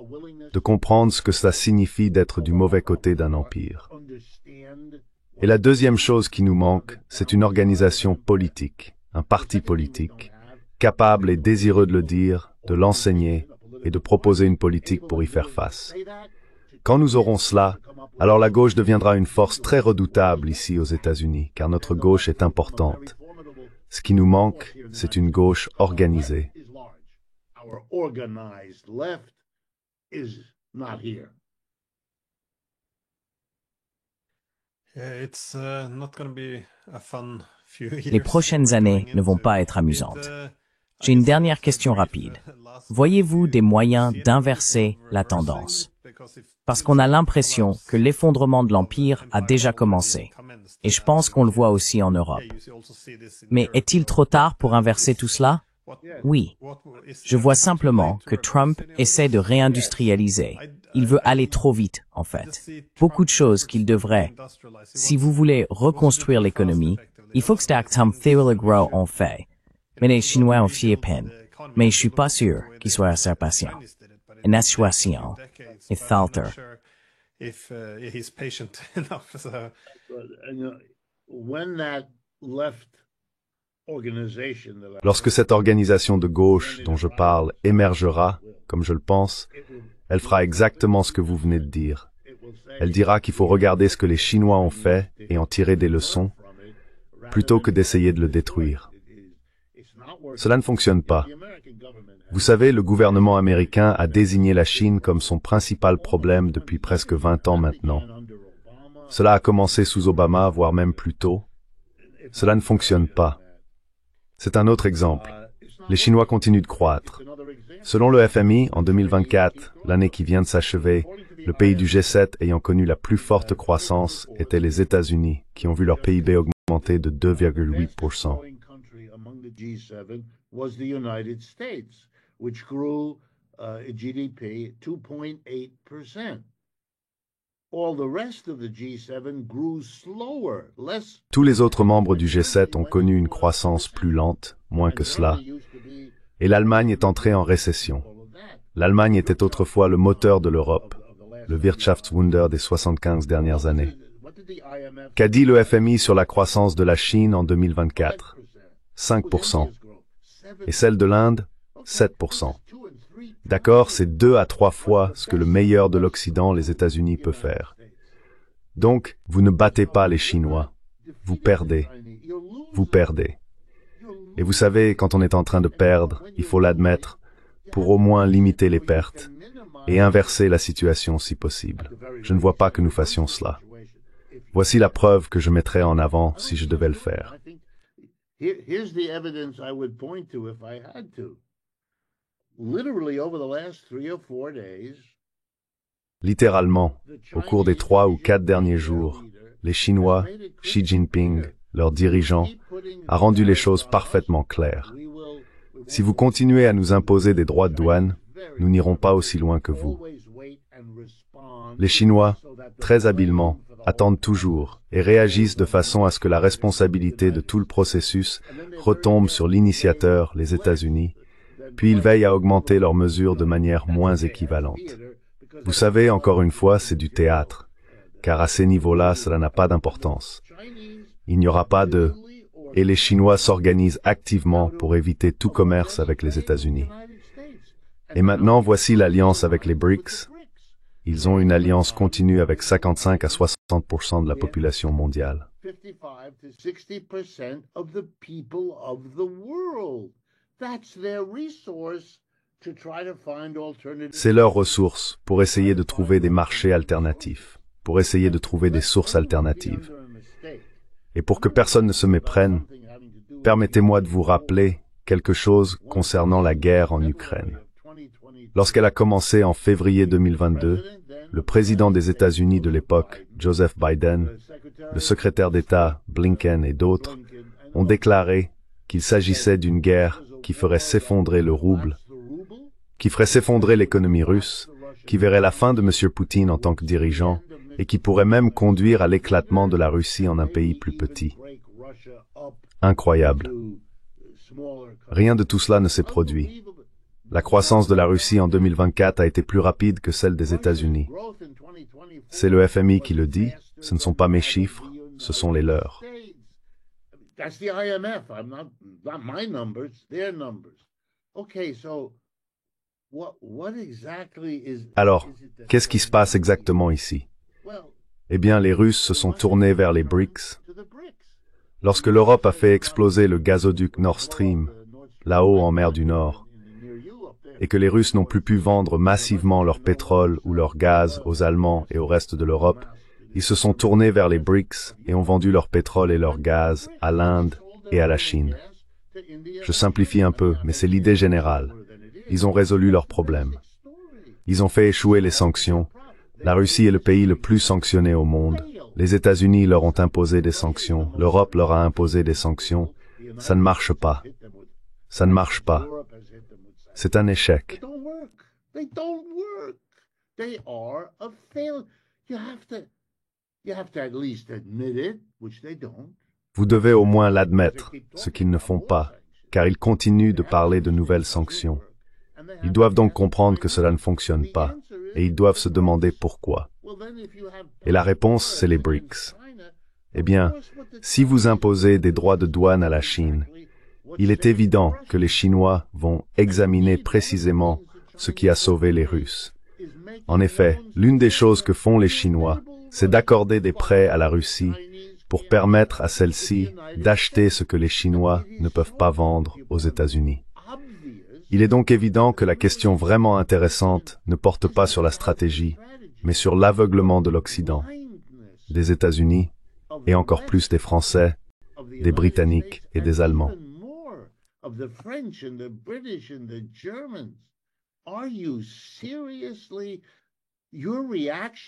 de comprendre ce que cela signifie d'être du mauvais côté d'un empire. Et la deuxième chose qui nous manque, c'est une organisation politique, un parti politique, capable et désireux de le dire, de l'enseigner et de proposer une politique pour y faire face. Quand nous aurons cela, alors la gauche deviendra une force très redoutable ici aux États-Unis, car notre gauche est importante. Ce qui nous manque, c'est une gauche organisée. Les prochaines années ne vont pas être amusantes. J'ai une dernière question rapide. Voyez-vous des moyens d'inverser la tendance? Parce qu'on a l'impression que l'effondrement de l'Empire a déjà commencé. Et je pense qu'on le voit aussi en Europe. Mais est-il trop tard pour inverser tout cela? Oui. Je vois simplement que Trump essaie de réindustrialiser. Il veut aller trop vite, en fait. Beaucoup de choses qu'il devrait. Si vous voulez reconstruire l'économie, il faut que Stacktum-Theory en fait. Mais les Chinois ont fait peine. Mais je suis pas sûr qu'ils soient assez patients. Une situation est falter. Lorsque cette organisation de gauche dont je parle émergera, comme je le pense, elle fera exactement ce que vous venez de dire. Elle dira qu'il faut regarder ce que les Chinois ont fait et en tirer des leçons, plutôt que d'essayer de le détruire. Cela ne fonctionne pas. Vous savez, le gouvernement américain a désigné la Chine comme son principal problème depuis presque 20 ans maintenant. Cela a commencé sous Obama, voire même plus tôt. Cela ne fonctionne pas. C'est un autre exemple. Les Chinois continuent de croître. Selon le FMI, en 2024, l'année qui vient de s'achever, le pays du G7 ayant connu la plus forte croissance était les États-Unis, qui ont vu leur PIB augmenter de 2,8%. Tous les autres membres du G7 ont connu une croissance plus lente, moins que cela, et l'Allemagne est entrée en récession. L'Allemagne était autrefois le moteur de l'Europe, le Wirtschaftswunder des 75 dernières années. Qu'a dit le FMI sur la croissance de la Chine en 2024? 5%. Et celle de l'Inde? 7%. D'accord, c'est 2 à 3 fois ce que le meilleur de l'Occident, les États-Unis, peut faire. Donc, vous ne battez pas les Chinois. Vous perdez. Vous perdez. Et vous savez, quand on est en train de perdre, il faut l'admettre, pour au moins limiter les pertes et inverser la situation si possible. Je ne vois pas que nous fassions cela. Voici la preuve que je mettrais en avant si je devais le faire. Here's the evidence I would point to if I had to. Literally over the last 3 or 4 days, littéralement, au cours des 3 ou 4 derniers jours, les Chinois, Xi Jinping, leur dirigeant, a rendu les choses parfaitement claires. Si vous continuez à nous imposer des droits de douane, nous n'irons pas aussi loin que vous. Les Chinois, très habilement, attendent toujours et réagissent de façon à ce que la responsabilité de tout le processus retombe sur l'initiateur, les États-Unis, puis ils veillent à augmenter leurs mesures de manière moins équivalente. Vous savez, encore une fois, c'est du théâtre, car à ces niveaux-là, cela n'a pas d'importance. Il n'y aura pas de « et les Chinois s'organisent activement pour éviter tout commerce avec les États-Unis ». Et maintenant, voici l'alliance avec les BRICS. Ils ont une alliance continue avec 55 à 60% de la population mondiale. 55 to 60% of the people of the world. That's their resource to try to find alternatives. C'est leur ressource pour essayer de trouver des marchés alternatifs, pour essayer de trouver des sources alternatives. Et pour que personne ne se méprenne, permettez-moi de vous rappeler quelque chose concernant la guerre en Ukraine. Lorsqu'elle a commencé en février 2022, le président des États-Unis de l'époque, Joseph Biden, le secrétaire d'État Blinken et d'autres ont déclaré qu'il s'agissait d'une guerre qui ferait s'effondrer le rouble, qui ferait s'effondrer l'économie russe, qui verrait la fin de M. Poutine en tant que dirigeant et qui pourrait même conduire à l'éclatement de la Russie en un pays plus petit. Incroyable. Rien de tout cela ne s'est produit. La croissance de la Russie en 2024 a été plus rapide que celle des États-Unis. C'est le FMI qui le dit, ce ne sont pas mes chiffres, ce sont les leurs. That's the IMF. Not my numbers, their numbers. Okay, so what exactly is... Alors, qu'est-ce qui se passe exactement ici? Eh bien, les Russes se sont tournés vers les BRICS. Lorsque l'Europe a fait exploser le gazoduc Nord Stream, là-haut en mer du Nord, et que les Russes n'ont plus pu vendre massivement leur pétrole ou leur gaz aux Allemands et au reste de l'Europe, ils se sont tournés vers les BRICS et ont vendu leur pétrole et leur gaz à l'Inde et à la Chine. Je simplifie un peu, mais c'est l'idée générale. Ils ont résolu leurs problèmes. Ils ont fait échouer les sanctions. La Russie est le pays le plus sanctionné au monde. Les États-Unis leur ont imposé des sanctions. L'Europe leur a imposé des sanctions. Ça ne marche pas. Ça ne marche pas. C'est un échec. Vous devez au moins l'admettre, ce qu'ils ne font pas, car ils continuent de parler de nouvelles sanctions. Ils doivent donc comprendre que cela ne fonctionne pas, et ils doivent se demander pourquoi. Et la réponse, c'est les BRICS. Eh bien, si vous imposez des droits de douane à la Chine, il est évident que les Chinois vont examiner précisément ce qui a sauvé les Russes. En effet, l'une des choses que font les Chinois, c'est d'accorder des prêts à la Russie pour permettre à celle-ci d'acheter ce que les Chinois ne peuvent pas vendre aux États-Unis. Il est donc évident que la question vraiment intéressante ne porte pas sur la stratégie, mais sur l'aveuglement de l'Occident, des États-Unis, et encore plus des Français, des Britanniques et des Allemands.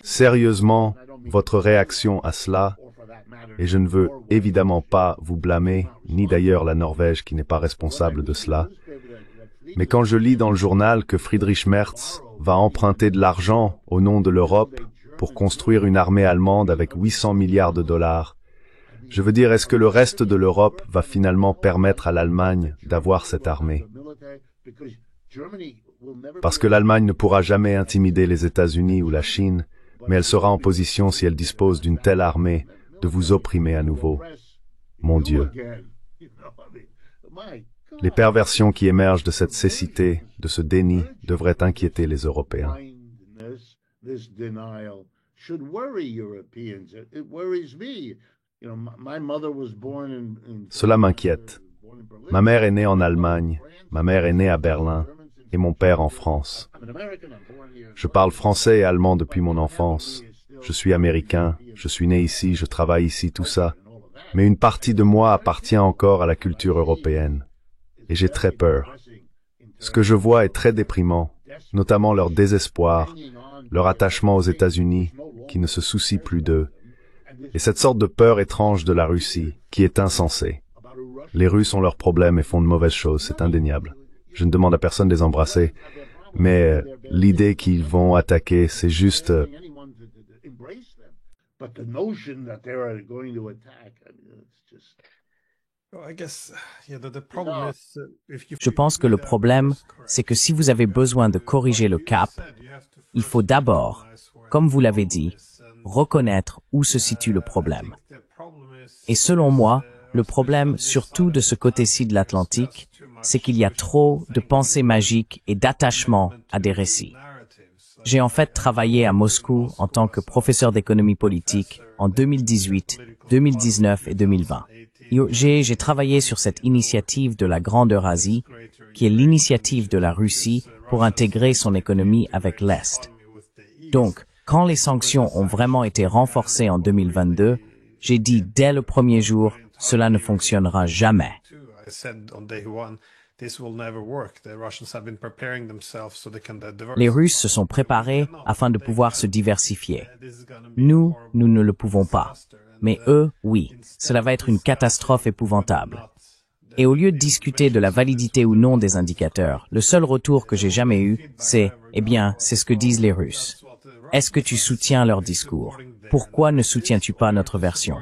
Sérieusement, votre réaction à cela, et je ne veux évidemment pas vous blâmer, ni d'ailleurs la Norvège qui n'est pas responsable de cela, mais quand je lis dans le journal que Friedrich Merz va emprunter de l'argent au nom de l'Europe pour construire une armée allemande avec 800 milliards de dollars, je veux dire, est-ce que le reste de l'Europe va finalement permettre à l'Allemagne d'avoir cette armée? Parce que l'Allemagne ne pourra jamais intimider les États-Unis ou la Chine, mais elle sera en position, si elle dispose d'une telle armée, de vous opprimer à nouveau. Mon Dieu. Les perversions qui émergent de cette cécité, de ce déni, devraient inquiéter les Européens. Cela m'inquiète. Ma mère est née en Allemagne, ma mère est née à Berlin, et mon père en France. Je parle français et allemand depuis mon enfance. Je suis américain, je suis né ici, je travaille ici, tout ça. Mais une partie de moi appartient encore à la culture européenne. Et j'ai très peur. Ce que je vois est très déprimant, notamment leur désespoir, leur attachement aux États-Unis, qui ne se soucient plus d'eux, et cette sorte de peur étrange de la Russie, qui est insensée. Les Russes ont leurs problèmes et font de mauvaises choses, c'est indéniable. Je ne demande à personne de les embrasser, mais l'idée qu'ils vont attaquer, c'est juste... Je pense que le problème, c'est que si vous avez besoin de corriger le cap, Il faut d'abord, comme vous l'avez dit, reconnaître où se situe le problème. Et selon moi, le problème, surtout de ce côté-ci de l'Atlantique, c'est qu'il y a trop de pensées magiques et d'attachement à des récits. J'ai en fait travaillé à Moscou en tant que professeur d'économie politique en 2018, 2019 et 2020. J'ai travaillé sur cette initiative de la Grande Eurasie, qui est l'initiative de la Russie pour intégrer son économie avec l'Est. Donc, quand les sanctions ont vraiment été renforcées en 2022, j'ai dit dès le premier jour, cela ne fonctionnera jamais. Les Russes se sont préparés afin de pouvoir se diversifier. Nous ne le pouvons pas. Mais eux, oui. Cela va être une catastrophe épouvantable. Et au lieu de discuter de la validité ou non des indicateurs, le seul retour que j'ai jamais eu, c'est, eh bien, c'est ce que disent les Russes. Est-ce que tu soutiens leur discours? Pourquoi ne soutiens-tu pas notre version?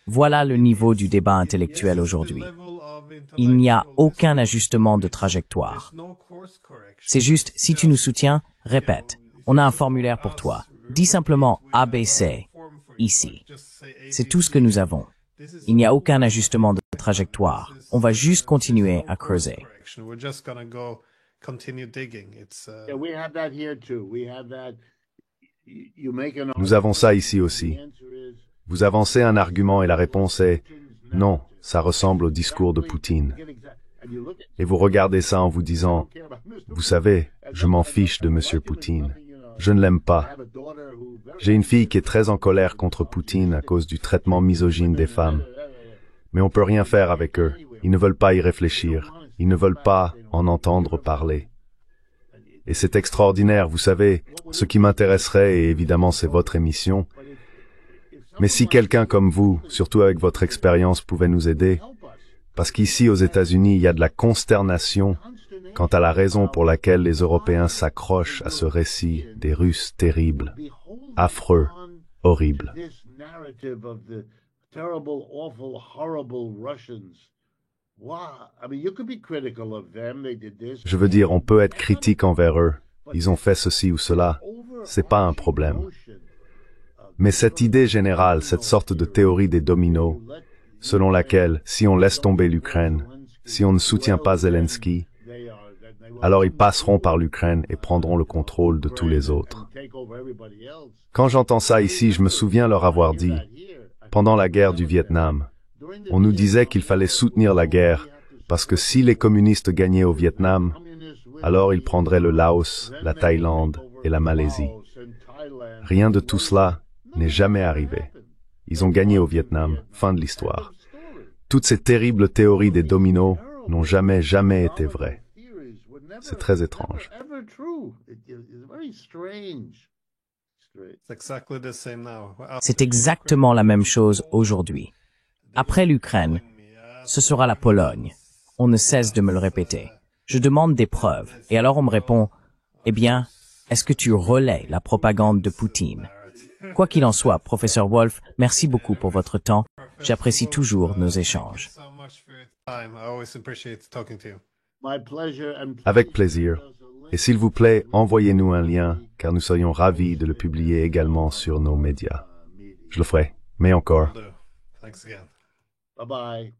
Voilà le niveau du débat intellectuel aujourd'hui. Il n'y a aucun ajustement de trajectoire. C'est juste, si tu nous soutiens, répète. On a un formulaire pour toi. Dis simplement ABC, ici. C'est tout ce que nous avons. Il n'y a aucun ajustement de trajectoire. On va juste continuer à creuser. Nous avons ça ici aussi. Vous avancez un argument et la réponse est « Non, ça ressemble au discours de Poutine ». Et vous regardez ça en vous disant « Vous savez, je m'en fiche de Monsieur Poutine. Je ne l'aime pas. J'ai une fille qui est très en colère contre Poutine à cause du traitement misogyne des femmes. Mais on peut rien faire avec eux. Ils ne veulent pas y réfléchir. Ils ne veulent pas en entendre parler. Et c'est extraordinaire, vous savez, ce qui m'intéresserait, et évidemment c'est votre émission, mais si quelqu'un comme vous, surtout avec votre expérience, pouvait nous aider, parce qu'ici aux États-Unis, il y a de la consternation quant à la raison pour laquelle les Européens s'accrochent à ce récit des Russes terribles, affreux, horribles. Je veux dire, on peut être critique envers eux. Ils ont fait ceci ou cela. C'est pas un problème. Mais cette idée générale, cette sorte de théorie des dominos, selon laquelle, si on laisse tomber l'Ukraine, si on ne soutient pas Zelensky, alors ils passeront par l'Ukraine et prendront le contrôle de tous les autres. Quand j'entends ça ici, je me souviens leur avoir dit, pendant la guerre du Vietnam, on nous disait qu'il fallait soutenir la guerre, parce que si les communistes gagnaient au Vietnam, alors ils prendraient le Laos, la Thaïlande et la Malaisie. Rien de tout cela n'est jamais arrivé. Ils ont gagné au Vietnam, fin de l'histoire. Toutes ces terribles théories des dominos n'ont jamais été vraies. C'est très étrange. C'est exactement la même chose aujourd'hui. Après l'Ukraine, ce sera la Pologne. On ne cesse de me le répéter. Je demande des preuves, et alors on me répond, eh bien, est-ce que tu relais la propagande de Poutine? Quoi qu'il en soit, professeur Wolf, merci beaucoup pour votre temps. J'apprécie toujours nos échanges. Avec plaisir. Et s'il vous plaît, envoyez-nous un lien, car nous serions ravis de le publier également sur nos médias. Je le ferai, mais encore. Bye-bye.